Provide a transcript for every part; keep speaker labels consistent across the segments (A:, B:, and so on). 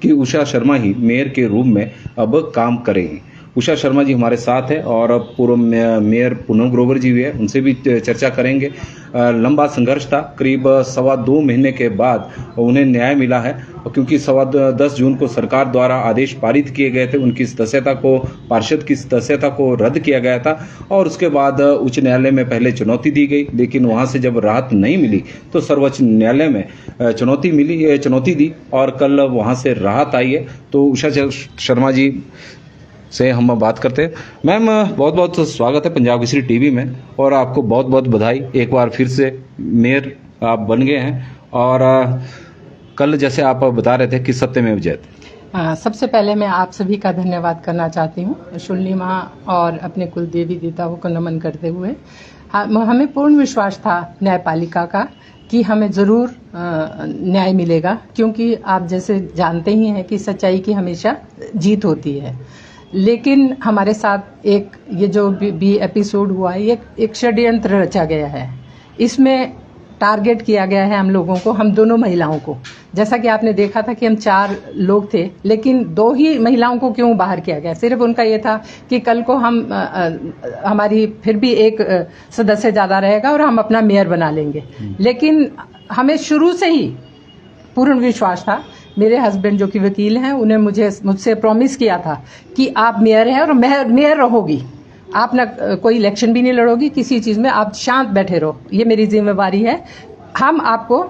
A: कि उषा शर्मा ही मेयर के रूप में अब काम करेंगी। उषा शर्मा जी हमारे साथ है और पूर्व मेयर पूनम ग्रोवर जी भी है, उनसे भी चर्चा करेंगे। लंबा संघर्ष था, करीब 2.25 महीने के बाद उन्हें न्याय मिला है, क्योंकि 10 जून को सरकार द्वारा आदेश पारित किए गए थे, उनकी सदस्यता को, पार्षद की सदस्यता को रद्द किया गया था और उसके बाद उच्च न्यायालय में पहले चुनौती दी गई, लेकिन वहां से जब राहत नहीं मिली तो सर्वोच्च न्यायालय में चुनौती दी और कल वहां से राहत आई है। तो उषा शर्मा जी से हम बात करते हैं। मैम, बहुत बहुत स्वागत है पंजाब केसरी टीवी में और आपको बहुत बहुत बधाई, एक बार फिर से मेयर आप बन गए हैं और कल जैसे आप बता रहे थे कि सत्यमेव जयते।
B: सबसे पहले मैं आप सभी का धन्यवाद करना चाहती हूँ, शुल्ली माँ और अपने कुल देवी देवताओं को नमन करते हुए। हमें पूर्ण विश्वास था न्यायपालिका का कि हमें ज़रूर न्याय मिलेगा, क्योंकि आप जैसे जानते ही हैं कि सच्चाई की हमेशा जीत होती है। लेकिन हमारे साथ एक ये जो भी एपिसोड हुआ है, ये एक षड्यंत्र रचा गया है। इसमें टारगेट किया गया है हम लोगों को, हम दोनों महिलाओं को। जैसा कि आपने देखा था कि हम 4 लोग थे, लेकिन 2 ही महिलाओं को क्यों बाहर किया गया? सिर्फ उनका ये था कि कल को हमारी फिर भी एक सदस्य ज़्यादा रहेगा और हम अपना मेयर बना लेंगे। लेकिन हमें शुरू से ही पूर्ण विश्वास था, मेरे हस्बैंड जो कि वकील हैं, उन्हें मुझसे प्रॉमिस किया था कि आप मेयर हैं और मेयर रहोगी, आप ना कोई इलेक्शन भी नहीं लड़ोगी, किसी चीज़ में आप शांत बैठे रहो, ये मेरी जिम्मेवारी है, हम आपको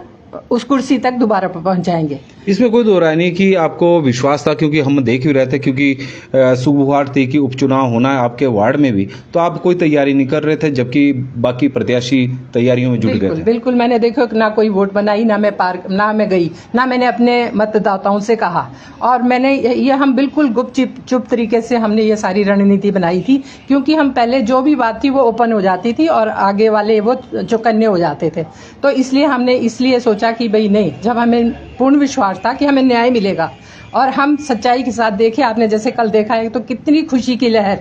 B: उस कुर्सी तक दोबारा पहुंचाएंगे।
A: इसमें कोई दो राय नहीं कि आपको विश्वास था, क्योंकि हम देख भी रहे थे, क्योंकि सुबह थी कि उपचुनाव होना है आपके वार्ड में भी, तो आप कोई तैयारी नहीं कर रहे थे, जबकि बाकी प्रत्याशी तैयारियों में जुट गए थे।
B: बिल्कुल, मैंने देखो ना कोई वोट बनाई, ना मैं गई, ना मैंने अपने मतदाताओं से कहा, और मैंने ये हम बिल्कुल चुप तरीके से हमने ये सारी रणनीति बनाई थी, क्योंकि हम पहले जो भी बात थी वो ओपन हो जाती थी और आगे वाले वो चौकन्ने हो जाते थे। तो इसलिए हमने सोचा कि भाई नहीं, जब हमें पूर्ण विश्वास था कि हमें न्याय मिलेगा और हम सच्चाई के साथ देखे, आपने जैसे कल देखा है, तो कितनी खुशी की लहर,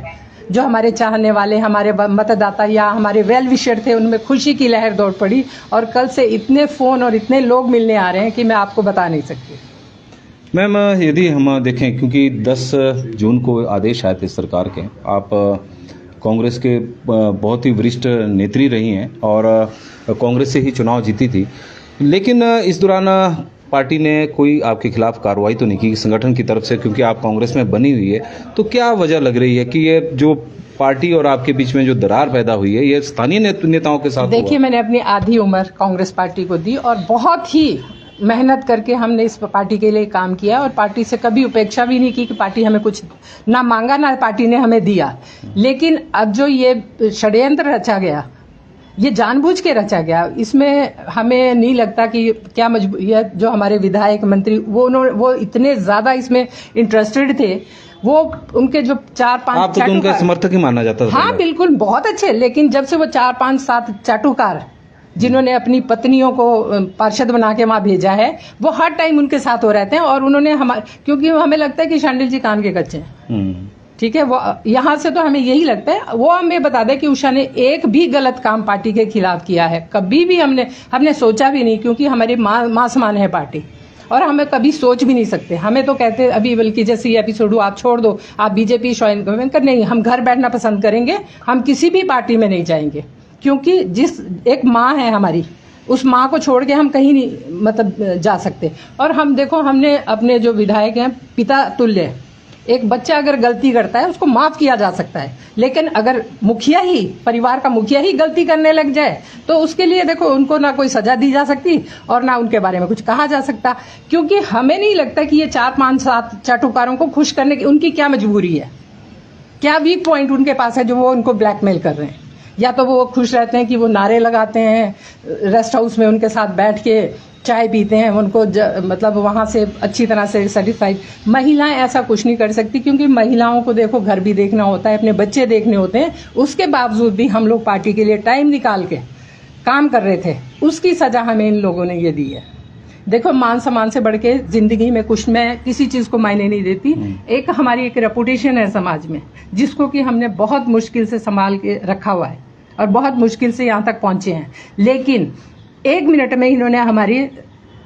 B: जो हमारे चाहने वाले, हमारे मतदाता या हमारे वेल विशर थे, उनमें खुशी की लहर दौड़ पड़ी। और कल से इतने फ़ोन और इतने लोग मिलने आ रहे हैं कि मैं आपको बता नहीं सकती।
A: मैम, यदि हम देखें, क्योंकि 10 जून को आदेश आए थे सरकार के, आप कांग्रेस के बहुत ही वरिष्ठ नेत्री रही हैं और कांग्रेस से ही चुनाव जीती थी, लेकिन इस दौरान पार्टी ने कोई आपके खिलाफ कार्रवाई तो नहीं की संगठन की तरफ से, क्योंकि आप कांग्रेस में बनी हुई है। तो क्या वजह लग रही है कि ये जो पार्टी और आपके बीच में जो दरार पैदा हुई है, ये स्थानीय नेताओं के साथ?
B: देखिए, मैंने अपनी आधी उम्र कांग्रेस पार्टी को दी और बहुत ही मेहनत करके हमने इस पार्टी के लिए काम किया और पार्टी से कभी उपेक्षा भी नहीं की कि पार्टी हमें कुछ ना मांगा ना पार्टी ने हमें दिया। लेकिन अब जो ये षड्यंत्र रचा गया, ये जानबूझ के रचा गया, इसमें हमें नहीं लगता कि क्या ये जो हमारे विधायक मंत्री वो इतने ज्यादा इसमें इंटरेस्टेड थे। वो उनके जो 4-5
A: आप तो उनका समर्थक ही माना जाता था।
B: हाँ बिल्कुल, बहुत अच्छे। लेकिन जब से वो 4-5-7 चाटुकार जिन्होंने अपनी पत्नियों को पार्षद बना के वहां भेजा है, वो हर टाइम उनके साथ हो रहते हैं और उन्होंने क्योंकि हमें लगता है कि शांडिल जी कान के कच्चे हैं। ठीक है, वो यहाँ से तो हमें यही लगता है। वो हमें बता दें कि उषा ने एक भी गलत काम पार्टी के खिलाफ किया है, कभी भी हमने सोचा भी नहीं, क्योंकि हमारी माँ समान है पार्टी और हमें कभी सोच भी नहीं सकते। हमें तो कहते अभी, बल्कि जैसे ये एपिसोड आप छोड़ दो, आप बीजेपी ज्वाइन कर, नहीं, हम घर बैठना पसंद करेंगे, हम किसी भी पार्टी में नहीं जाएंगे, क्योंकि जिस एक माँ है हमारी, उस माँ को छोड़ के हम कहीं नहीं मतलब जा सकते। और हम देखो, हमने अपने जो विधायक हैं, पिता तुल्य, एक बच्चा अगर गलती करता है उसको माफ किया जा सकता है, लेकिन अगर मुखिया ही, परिवार का मुखिया ही गलती करने लग जाए तो उसके लिए देखो, उनको ना कोई सजा दी जा सकती और ना उनके बारे में कुछ कहा जा सकता, क्योंकि हमें नहीं लगता कि ये 4-5-7 चाटुकारों को खुश करने की उनकी क्या मजबूरी है, क्या वीक पॉइंट उनके पास है जो वो उनको ब्लैकमेल कर रहे हैं। या तो वो खुश रहते हैं कि वो नारे लगाते हैं, रेस्ट हाउस में उनके साथ बैठ के चाय पीते हैं, उनको मतलब वहाँ से अच्छी तरह से सेटिस्फाइड। महिलाएं ऐसा कुछ नहीं कर सकती, क्योंकि महिलाओं को देखो घर भी देखना होता है, अपने बच्चे देखने होते हैं। उसके बावजूद भी हम लोग पार्टी के लिए टाइम निकाल के काम कर रहे थे, उसकी सजा हमें इन लोगों ने ये दी है। देखो, मान सम्मान से बढ़ के जिंदगी में कुछ, मैं किसी चीज को मायने नहीं देती। एक हमारी एक रेपुटेशन है समाज में, जिसको कि हमने बहुत मुश्किल से संभाल के रखा हुआ है और बहुत मुश्किल से यहाँ तक पहुंचे हैं। लेकिन 1 मिनट में इन्होंने हमारी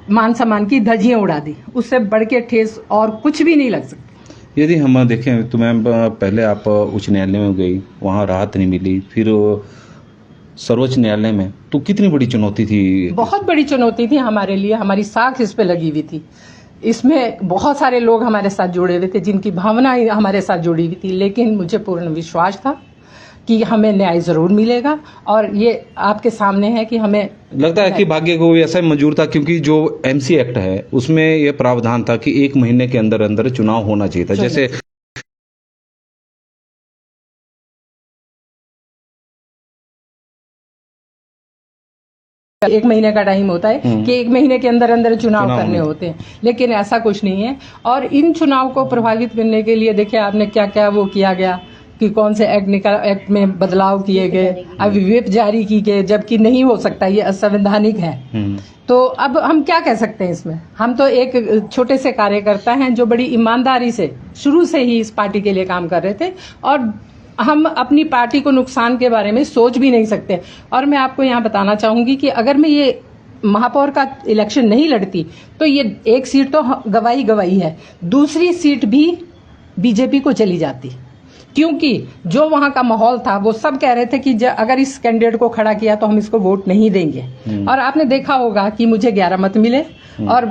B: मान सम्मान की धज्जियां उड़ा दी। उससे बढ़ के ठेस और कुछ भी नहीं लग सकती।
A: यदि हम देखें तो मैम, पहले आप उच्च न्यायालय में गई, वहाँ राहत नहीं मिली, फिर सर्वोच्च न्यायालय में, तो कितनी बड़ी चुनौती थी?
B: बहुत बड़ी चुनौती थी हमारे लिए, हमारी साख इस पे लगी हुई थी। इसमें बहुत सारे लोग हमारे साथ जुड़े हुए थे, जिनकी भावना हमारे साथ जुड़ी हुई थी, लेकिन मुझे पूर्ण विश्वास था कि हमें न्याय जरूर मिलेगा। और ये आपके सामने है कि हमें
A: लगता है कि भाग्य को ऐसा ही मंजूर था, क्योंकि जो एमसी एक्ट है उसमें यह प्रावधान था कि 1 महीने के अंदर अंदर चुनाव होना चाहिए था। जैसे
B: 1 महीने का टाइम होता है कि 1 महीने के अंदर अंदर चुनाव करने
A: होने।
B: होते हैं, लेकिन ऐसा कुछ नहीं है। और इन चुनाव को प्रभावित करने के लिए देखिए आपने क्या क्या वो किया गया कि कौन से एक्ट में बदलाव किए गए, अभी व्हिप जारी की गई, जबकि नहीं हो सकता, ये असंवैधानिक है। तो अब हम क्या कह सकते हैं इसमें? हम तो एक छोटे से कार्यकर्ता हैं जो बड़ी ईमानदारी से शुरू से ही इस पार्टी के लिए काम कर रहे थे, और हम अपनी पार्टी को नुकसान के बारे में सोच भी नहीं सकते। और मैं आपको यहाँ बताना चाहूंगी कि अगर मैं ये महापौर का इलेक्शन नहीं लड़ती तो ये एक सीट तो गवाई है, दूसरी सीट भी बीजेपी को चली जाती, क्योंकि जो वहां का माहौल था वो सब कह रहे थे कि अगर इस कैंडिडेट को खड़ा किया तो हम इसको वोट नहीं देंगे। और आपने देखा होगा कि मुझे 11 मत मिले और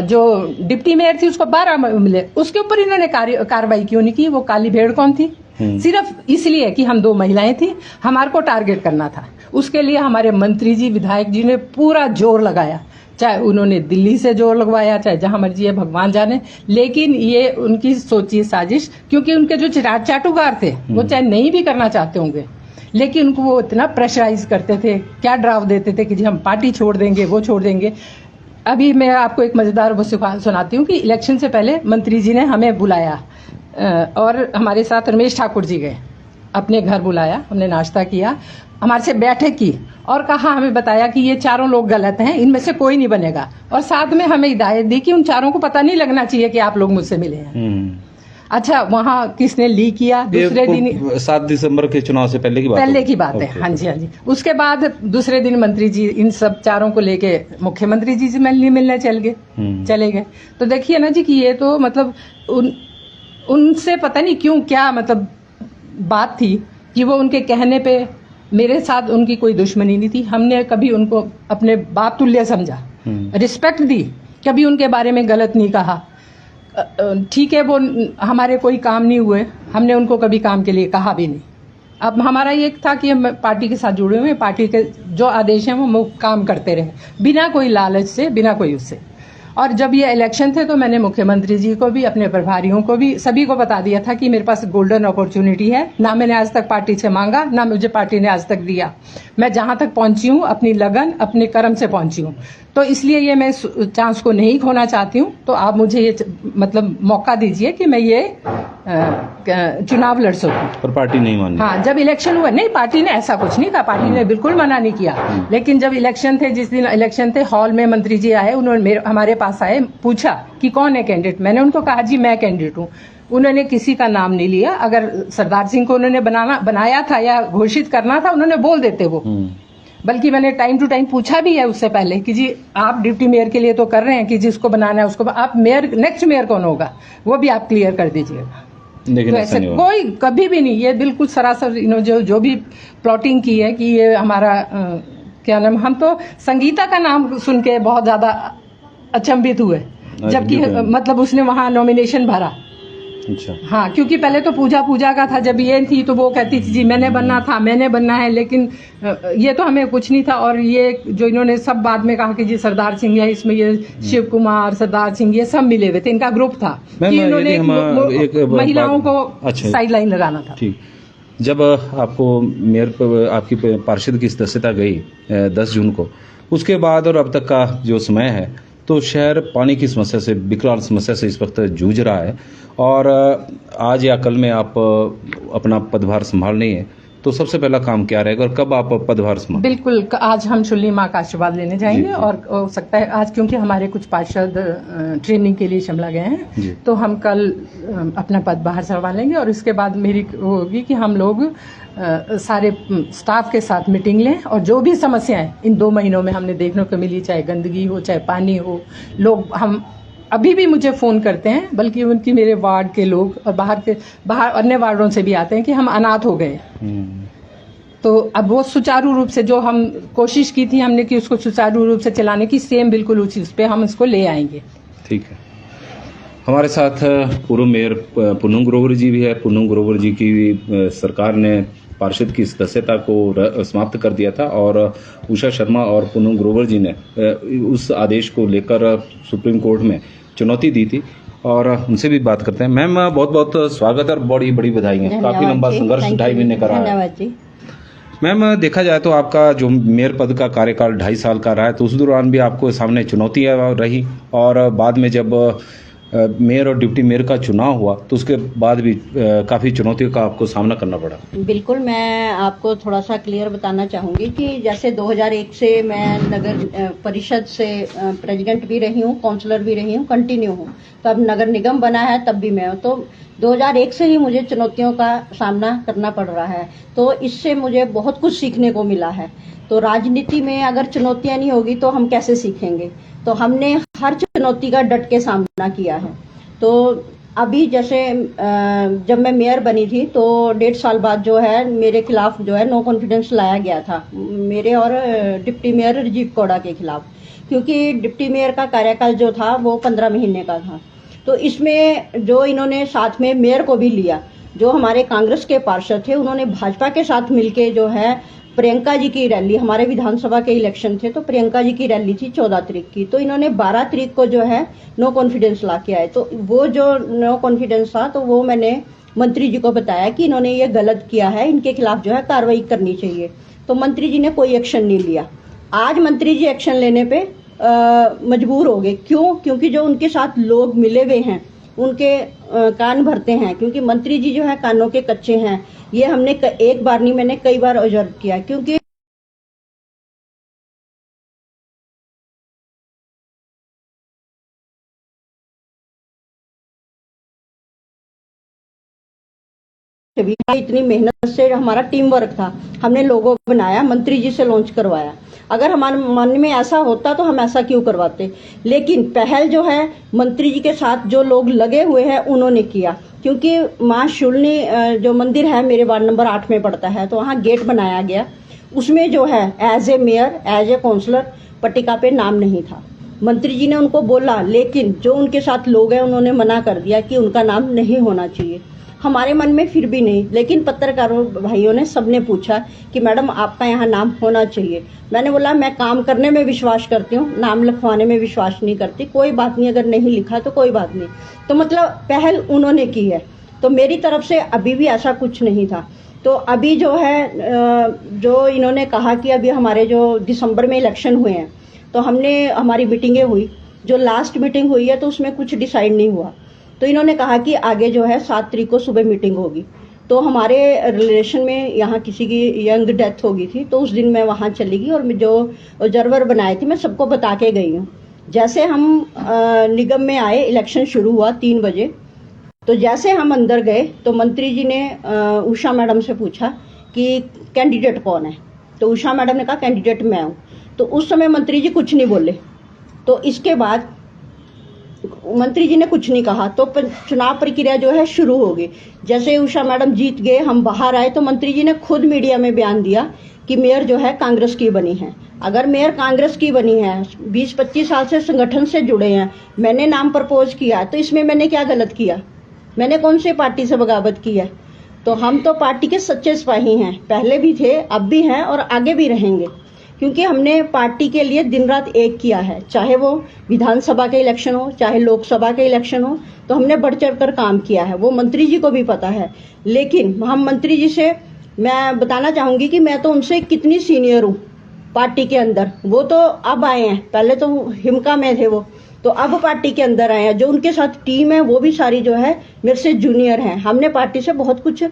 B: जो डिप्टी मेयर थी उसको 12 मिले। उसके ऊपर इन्होंने कार्रवाई क्यों नहीं की? वो काली भेड़ कौन थी? सिर्फ इसलिए कि हम 2 महिलाएं थी, हमारे को टारगेट करना था। उसके लिए हमारे मंत्री जी, विधायक जी ने पूरा जोर लगाया, चाहे उन्होंने दिल्ली से जोर लगवाया, चाहे जहां मर्जी है भगवान जाने, लेकिन ये उनकी सोची साजिश, क्योंकि उनके जो चाटुकार थे वो चाहे नहीं भी करना चाहते होंगे, लेकिन उनको वो इतना प्रेशराइज करते थे, क्या ड्राव देते थे कि जी हम पार्टी छोड़ देंगे, वो छोड़ देंगे। अभी मैं आपको एक मजेदार वो सुनाती हूँ कि इलेक्शन से पहले मंत्री जी ने हमें बुलाया और हमारे साथ रमेश ठाकुर जी गए, अपने घर बुलाया, हमने नाश्ता किया, हमारे से बैठक की और कहा, हमें बताया कि ये 4 लोग गलत हैं, इनमें से कोई नहीं बनेगा। और साथ में हमें हिदायत दी कि उन 4 को पता नहीं लगना चाहिए कि आप लोग मुझसे मिले हैं। अच्छा, वहाँ किसने लीक किया? दूसरे दिन
A: 7 दिसंबर के चुनाव से पहले की बात है।
B: हाँ जी। उसके बाद दूसरे दिन मंत्री जी इन सब 4 को लेके मुख्यमंत्री जी से मिलने चले गए। तो देखिए ना जी कि ये तो मतलब उनसे पता नहीं क्यों क्या मतलब बात थी कि वो उनके कहने पे, मेरे साथ उनकी कोई दुश्मनी नहीं थी, हमने कभी उनको अपने बाप तुल्य समझा, रिस्पेक्ट दी, कभी उनके बारे में गलत नहीं कहा। ठीक है, वो हमारे कोई काम नहीं हुए, हमने उनको कभी काम के लिए कहा भी नहीं। अब हमारा ये था कि हम पार्टी के साथ जुड़े हुए हैं, पार्टी के जो आदेश हैं वो काम करते रहे, बिना कोई लालच से, बिना कोई उससे। और जब ये इलेक्शन थे तो मैंने मुख्यमंत्री जी को भी, अपने प्रभारियों को भी, सभी को बता दिया था कि मेरे पास गोल्डन अपॉर्चुनिटी है। ना मैंने आज तक पार्टी से मांगा, ना मुझे पार्टी ने आज तक दिया। मैं जहां तक पहुंची हूं अपनी लगन, अपने कर्म से पहुंची हूं, तो इसलिए ये मैं चांस को नहीं खोना चाहती हूं। तो आप मुझे ये मतलब मौका दीजिए कि मैं ये चुनाव लड़ सकूं।
A: पर पार्टी नहीं मानी?
B: हाँ, जब इलेक्शन हुआ, नहीं, पार्टी ने ऐसा कुछ नहीं कहा, पार्टी ने बिल्कुल मना नहीं किया। लेकिन जब इलेक्शन थे, जिस दिन इलेक्शन थे, हॉल में मंत्री जी आए, उन्होंने हमारे पास आए, पूछा कि कौन है कैंडिडेट। मैंने उनको कहा जी मैं कैंडिडेट हूँ। उन्होंने किसी का नाम नहीं लिया। अगर सरदार सिंह को उन्होंने बनाया था या घोषित करना था, उन्होंने बोल देते वो। बल्कि मैंने टाइम टू टाइम पूछा भी है उससे पहले कि जी आप डिप्टी मेयर के लिए तो कर रहे हैं कि जिसको बनाना है उसको, आप मेयर, नेक्स्ट मेयर कौन होगा वो भी आप क्लियर कर दीजिएगा।
A: लेकिन
B: तो ऐसे कोई कभी भी नहीं, ये बिल्कुल सरासर जो भी प्लॉटिंग की है कि ये हमारा क्या नाम, हम तो संगीता का नाम सुन के बहुत ज्यादा अचंभित हुए, जबकि मतलब उसने वहां नॉमिनेशन भरा।
A: अच्छा।
B: हाँ, क्योंकि पहले तो पूजा का था, जब ये थी तो वो कहती थी जी मैंने बनना है, लेकिन ये तो हमें कुछ नहीं था। और ये जो इन्होंने सब बाद में कहा कि जी सरदार सिंह है, इसमें ये शिव कुमार, सरदार सिंह, ये सब मिले हुए थे, इनका ग्रुप था कि इन्होंने महिलाओं को साइड लाइन लगाना था।
A: ठीक। जब आपको मेयर पर आपकी पार्षद की सदस्यता गई 10 जून को, उसके बाद और अब तक का जो समय है, तो शहर पानी की समस्या से, विकराल समस्या से इस वक्त जूझ रहा है। और आज या कल में आप अपना पदभार संभाल रही हैं, तो सबसे पहला काम क्या रहेगा और कब आप पदभार संभालेंगे?
B: बिल्कुल आज हम शुल्ली माँ का आशीर्वाद लेने जाएंगे
A: जी।
B: और हो सकता है आज क्योंकि हमारे कुछ पार्षद ट्रेनिंग के लिए शिमला गए
A: जी।
B: हैं, तो हम कल अपना पदभार संभालेंगे और इसके बाद मेरी होगी कि हम लोग सारे स्टाफ के साथ मीटिंग लें और जो भी समस्याएं इन 2 महीनों में हमने देखने को मिली, चाहे गंदगी हो चाहे पानी हो, लोग हम अभी भी मुझे फ़ोन करते हैं, बल्कि उनकी मेरे वार्ड के लोग और बाहर अन्य वार्डों से भी आते हैं कि हम अनाथ हो गए। तो अब वो सुचारू रूप से जो हम कोशिश की थी हमने कि उसको सुचारू रूप से चलाने की, सेम बिल्कुल उसी उस पे हम इसको ले आएंगे।
A: ठीक है। हमारे साथ पूर्व मेयर पूनम ग्रोवर जी भी है। पूनम ग्रोवर जी की सरकार ने पार्षद की सदस्यता को समाप्त कर दिया था और उषा शर्मा और पूनम ग्रोवर जी ने उस आदेश को लेकर सुप्रीम कोर्ट में चुनौती दी थी और उनसे भी बात करते हैं। मैम, बहुत बहुत स्वागत और बड़ी बड़ी बधाई है। काफी लंबा संघर्ष 2.5 महीने का रहा है।
C: धन्यवाद जी।
A: मैम, देखा जाए तो आपका जो मेयर पद का कार्यकाल 2.5 साल का रहा है, तो उस दौरान भी आपको सामने चुनौतियां रही और बाद में जब मेयर और डिप्टी मेयर का चुनाव हुआ तो उसके बाद भी काफ़ी चुनौतियों का आपको सामना करना पड़ा।
C: बिल्कुल, मैं आपको थोड़ा सा क्लियर बताना चाहूँगी कि जैसे 2001 से मैं नगर परिषद से प्रेसिडेंट भी रही हूँ, काउंसलर भी रही हूँ, कंटिन्यू हूँ। तो अब नगर निगम बना है तब भी मैं हूँ, तो 2001 से ही मुझे चुनौतियों का सामना करना पड़ रहा है। तो इससे मुझे बहुत कुछ सीखने को मिला है। तो राजनीति में अगर चुनौतियां नहीं होगी तो हम कैसे सीखेंगे। तो हमने हर चुनौती का डट के सामना किया है। तो अभी जैसे जब मैं मेयर बनी थी तो 1.5 साल बाद जो है मेरे खिलाफ जो है नो कॉन्फिडेंस लाया गया था, मेरे और डिप्टी मेयर राजीव कौड़ा के खिलाफ, क्योंकि डिप्टी मेयर का कार्यकाल जो था वो 15 महीने का था। तो इसमें जो इन्होंने साथ में मेयर को भी लिया, जो हमारे कांग्रेस के पार्षद थे उन्होंने भाजपा के साथ मिलके जो है प्रियंका जी की रैली, हमारे विधानसभा के इलेक्शन थे तो प्रियंका जी की रैली थी 14 तारीख की, तो इन्होंने 12 तारीख को जो है नो कॉन्फिडेंस ला के आए। तो वो जो नो कॉन्फिडेंस था तो वो मैंने मंत्री जी को बताया कि इन्होंने ये गलत किया है, इनके खिलाफ जो है कार्रवाई करनी चाहिए। तो मंत्री जी ने कोई एक्शन नहीं लिया। आज मंत्री जी एक्शन लेने पे मजबूर हो गए। क्यों? क्योंकि जो उनके साथ लोग मिले हुए हैं उनके कान भरते हैं, क्योंकि मंत्री जी जो है कानों के कच्चे हैं। ये हमने एक बार नहीं, मैंने कई बार ऑब्जर्व किया, क्योंकि इतनी मेहनत से हमारा टीम वर्क था, हमने लोगो बनाया, मंत्री जी से लॉन्च करवाया। अगर हमारे मन में ऐसा होता तो हम ऐसा क्यों करवाते। लेकिन पहल जो है मंत्री जी के साथ जो लोग लगे हुए हैं उन्होंने किया, क्योंकि माँ शूलिनी जो मंदिर है मेरे वार्ड नंबर 8 में पड़ता है, तो वहाँ गेट बनाया गया। उसमें जो है as a mayor as a councillor पट्टिका पे नाम नहीं था। मंत्री जी ने उनको बोला, लेकिन जो उनके साथ लोग हैं उन्होंने मना कर दिया कि उनका नाम नहीं होना चाहिए। हमारे मन में फिर भी नहीं, लेकिन पत्रकारों भाइयों ने सबने पूछा कि मैडम आपका यहाँ नाम होना चाहिए। मैंने बोला मैं काम करने में विश्वास करती हूँ, नाम लिखवाने में विश्वास नहीं करती। कोई बात नहीं, अगर नहीं लिखा तो कोई बात नहीं। तो मतलब पहल उन्होंने की है, तो मेरी तरफ से अभी भी ऐसा कुछ नहीं था। तो अभी जो है जो इन्होंने कहा कि अभी हमारे जो दिसंबर में इलेक्शन हुए हैं, तो हमारी मीटिंगें हुई, जो लास्ट मीटिंग हुई है तो उसमें कुछ डिसाइड नहीं हुआ। तो इन्होंने कहा कि आगे जो है 7 तारीख को सुबह मीटिंग होगी। तो हमारे रिलेशन में यहाँ किसी की यंग डेथ हो गई थी, तो उस दिन मैं वहाँ चली गई और जो ऑब्जर्वर बनाए थे मैं सबको बता के गई हूँ। जैसे हम निगम में आए, इलेक्शन शुरू हुआ 3 बजे, तो जैसे हम अंदर गए तो मंत्री जी ने उषा मैडम से पूछा कि कैंडिडेट कौन है। तो उषा मैडम ने कहा कैंडिडेट मैं हूँ। तो उस समय मंत्री जी कुछ नहीं बोले। तो इसके बाद मंत्री जी ने कुछ नहीं कहा, तो चुनाव प्रक्रिया जो है शुरू हो गई। जैसे उषा मैडम जीत गए, हम बाहर आए, तो मंत्री जी ने खुद मीडिया में बयान दिया कि मेयर जो है कांग्रेस की बनी है। अगर मेयर कांग्रेस की बनी है, 20-25 साल से संगठन से जुड़े हैं, मैंने नाम प्रपोज किया, तो इसमें मैंने क्या गलत किया? मैंने कौन सी पार्टी से बगावत की है? तो हम तो पार्टी के सच्चे सिपाही हैं, पहले भी थे, अब भी हैं और आगे भी रहेंगे, क्योंकि हमने पार्टी के लिए दिन रात एक किया है। चाहे वो विधानसभा के इलेक्शन हो, चाहे लोकसभा के इलेक्शन हो, तो हमने बढ़ चढ़ कर काम किया है। वो मंत्री जी को भी पता है। लेकिन हम मंत्री जी से मैं बताना चाहूंगी कि मैं तो उनसे कितनी सीनियर हूँ पार्टी के अंदर। वो तो अब आए हैं, पहले तो हिमका में थे वो, तो अब पार्टी के अंदर आए हैं। जो उनके साथ टीम है वो भी सारी जो है मेरे से जूनियर है। हमने पार्टी से बहुत कुछ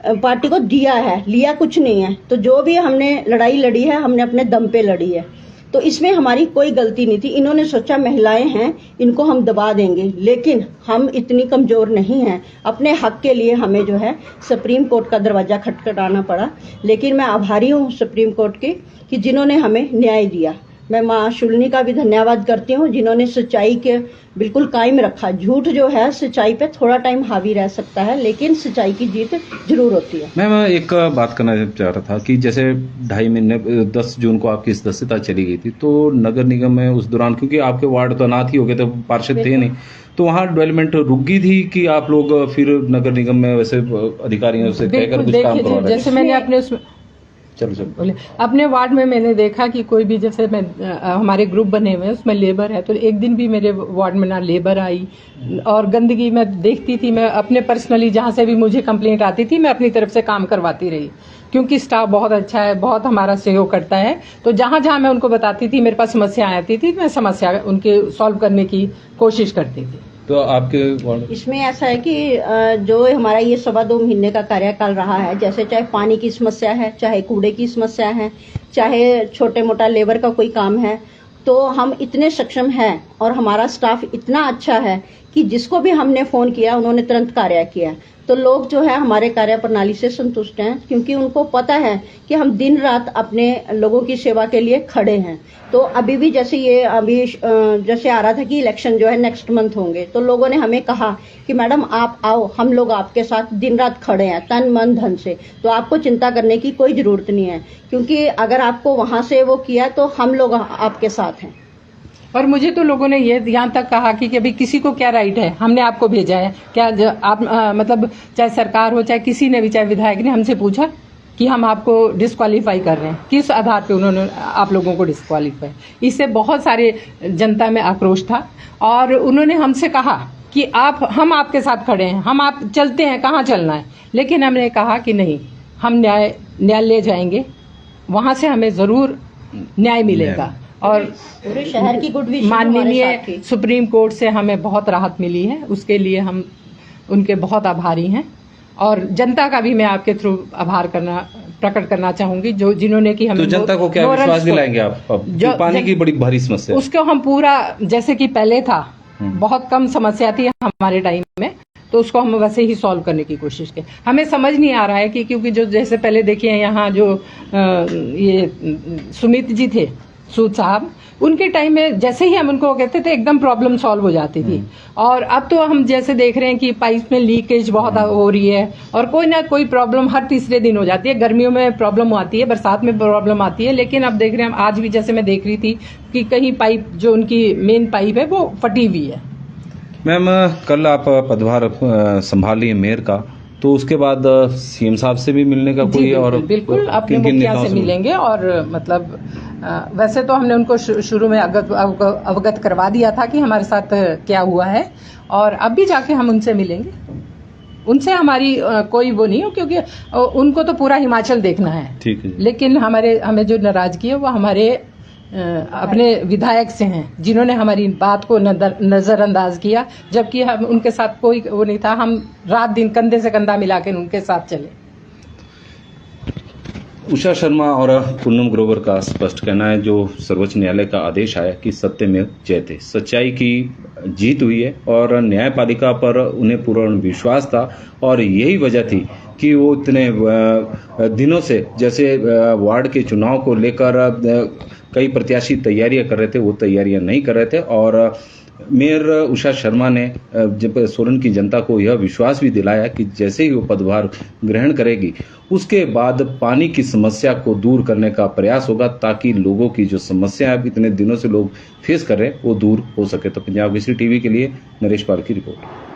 C: पार्टी को दिया है, लिया कुछ नहीं है। तो जो भी हमने लड़ाई लड़ी है, हमने अपने दम पे लड़ी है। तो इसमें हमारी कोई गलती नहीं थी। इन्होंने सोचा महिलाएं हैं, इनको हम दबा देंगे, लेकिन हम इतनी कमजोर नहीं हैं। अपने हक के लिए हमें जो है सुप्रीम कोर्ट का दरवाजा खटखटाना पड़ा। लेकिन मैं आभारी हूँ सुप्रीम कोर्ट की कि जिन्होंने हमें न्याय दिया। मैं माँ शुलिनी का भी धन्यवाद करती हूँ, जिन्होंने सच्चाई के बिल्कुल कायम रखा। झूठ जो है सच्चाई पे थोड़ा टाइम हावी रह सकता है, लेकिन सच्चाई की जीत जरूर होती है।
A: मैम एक बात करना चाह रहा था कि जैसे 2.5 महीने 10 जून को आपकी सदस्यता चली गई थी, तो नगर निगम में उस दौरान, क्योंकि आपके वार्ड तो अनाथ ही हो गए थे, पार्षद थे नहीं, तो वहाँ डेवलपमेंट रुक गई थी कि आप लोग फिर नगर निगम में वैसे अधिकारियों से कहकर कुछ काम करवा रहे थे?
B: जैसे मैंने अपने उसमें
A: चलो
B: बोले अपने वार्ड में मैंने देखा कि कोई भी, जैसे मैं हमारे ग्रुप बने हुए हैं उसमें लेबर है, तो एक दिन भी मेरे वार्ड में ना लेबर आई और गंदगी मैं देखती थी। मैं अपने पर्सनली जहाँ से भी मुझे कंप्लेंट आती थी, मैं अपनी तरफ से काम करवाती रही, क्योंकि स्टाफ बहुत अच्छा है, बहुत हमारा सहयोग करता है। तो जहाँ जहाँ मैं उनको बताती थी, मेरे पास समस्या आती थी, मैं समस्या उनके सॉल्व करने की कोशिश करती थी।
A: तो आपके वार्ड
C: इसमें ऐसा है कि जो हमारा ये 2.25 महीने का कार्यकाल रहा है, जैसे चाहे पानी की समस्या है, चाहे कूड़े की समस्या है, चाहे छोटे मोटा लेबर का कोई काम है, तो हम इतने सक्षम हैं और हमारा स्टाफ इतना अच्छा है कि जिसको भी हमने फोन किया उन्होंने तुरंत कार्य किया। तो लोग जो है हमारे कार्य प्रणाली से संतुष्ट हैं, क्योंकि उनको पता है कि हम दिन रात अपने लोगों की सेवा के लिए खड़े हैं। तो अभी भी जैसे जैसे आ रहा था कि इलेक्शन जो है नेक्स्ट मंथ होंगे, तो लोगों ने हमें कहा कि मैडम आप आओ, हम लोग आपके साथ दिन रात खड़े हैं तन मन धन से, तो आपको चिंता करने की कोई जरूरत नहीं है, क्योंकि अगर आपको वहां से वो किया तो हम लोग आपके साथ हैं।
B: और मुझे तो लोगों ने ये यहाँ तक कहा कि अभी किसी को क्या राइट है, हमने आपको भेजा है क्या? आप मतलब चाहे सरकार हो चाहे किसी ने भी, चाहे विधायक ने हमसे पूछा कि हम आपको डिस्क्वालीफाई कर रहे हैं, किस आधार पे उन्होंने आप लोगों को डिस्क्वालीफाई? इससे बहुत सारे जनता में आक्रोश था और उन्होंने हमसे कहा कि हम आपके साथ खड़े हैं, हम आप चलते हैं, कहाँ चलना है। लेकिन हमने कहा कि नहीं, हम न्यायालय जाएंगे, वहां से हमें जरूर न्याय मिलेगा। और
C: पूरे शहर की गुडविल
B: माननीय सुप्रीम कोर्ट से हमें बहुत राहत मिली है, उसके लिए हम उनके बहुत आभारी हैं। और जनता का भी मैं आपके थ्रू आभार प्रकट करना चाहूंगी, जो जिन्होंने कि हमें
A: तो जनता को क्या विश्वास दिलाएंगे आप? जो पानी की बड़ी भारी समस्या,
B: उसको हम पूरा, जैसे कि पहले था बहुत कम समस्या थी हमारे टाइम में, तो उसको हम वैसे ही सॉल्व करने की कोशिश की। हमें समझ नहीं आ रहा है कि क्योंकि जो जैसे पहले देखिए यहाँ जो ये सुमित जी थे, सूद साहब, उनके टाइम में जैसे ही हम उनको कहते थे एकदम प्रॉब्लम सॉल्व हो जाती थी। और अब तो हम जैसे देख रहे हैं कि पाइप में लीकेज बहुत हो रही है और कोई ना कोई प्रॉब्लम हर तीसरे दिन हो जाती है। गर्मियों में प्रॉब्लम आती है, बरसात में प्रॉब्लम आती है, लेकिन अब देख रहे हैं हम, आज भी जैसे मैं देख रही थी कि कहीं पाइप जो उनकी मेन पाइप है वो फटी हुई है।
A: मैम कल आप पदभार संभालिए मेयर का, तो उसके बाद सीएम साहब से भी मिलने का कोई? और
B: बिल्कुल अपने मुखिया से मिलेंगे। और मतलब वैसे तो हमने उनको शुरू में अवगत करवा दिया था कि हमारे साथ क्या हुआ है, और अब भी जाके हम उनसे मिलेंगे। उनसे हमारी कोई वो नहीं हो, क्योंकि उनको तो पूरा हिमाचल देखना है।
A: ठीक है।
B: लेकिन हमें जो नाराजगी है वो हमारे अपने विधायक से हैं, जिन्होंने हमारी बात को नजरअंदाज किया, जबकि हम उनके साथ कोई वो नहीं था। हम रात दिन कंधे से कंधा मिला के उनके साथ चले।
A: उषा शर्मा और पूनम ग्रोवर का स्पष्ट कहना है, जो सर्वोच्च न्यायालय का आदेश आया कि सत्यमेव जयते, सच्चाई की जीत हुई है और न्यायपालिका पर उन्हें पूर्ण विश्वास था। और यही वजह थी कि वो इतने दिनों से, जैसे वार्ड के चुनाव को लेकर कई प्रत्याशी तैयारियां कर रहे थे, वो तैयारियां नहीं कर रहे थे। और मेयर उषा शर्मा ने जब सोलन की जनता को यह विश्वास भी दिलाया कि जैसे ही वो पदभार ग्रहण करेगी, उसके बाद पानी की समस्या को दूर करने का प्रयास होगा, ताकि लोगों की जो समस्या अब इतने दिनों से लोग फेस कर रहे हैं वो दूर हो सके। तो पंजाब केसरी टीवी के लिए नरेश पाल की रिपोर्ट।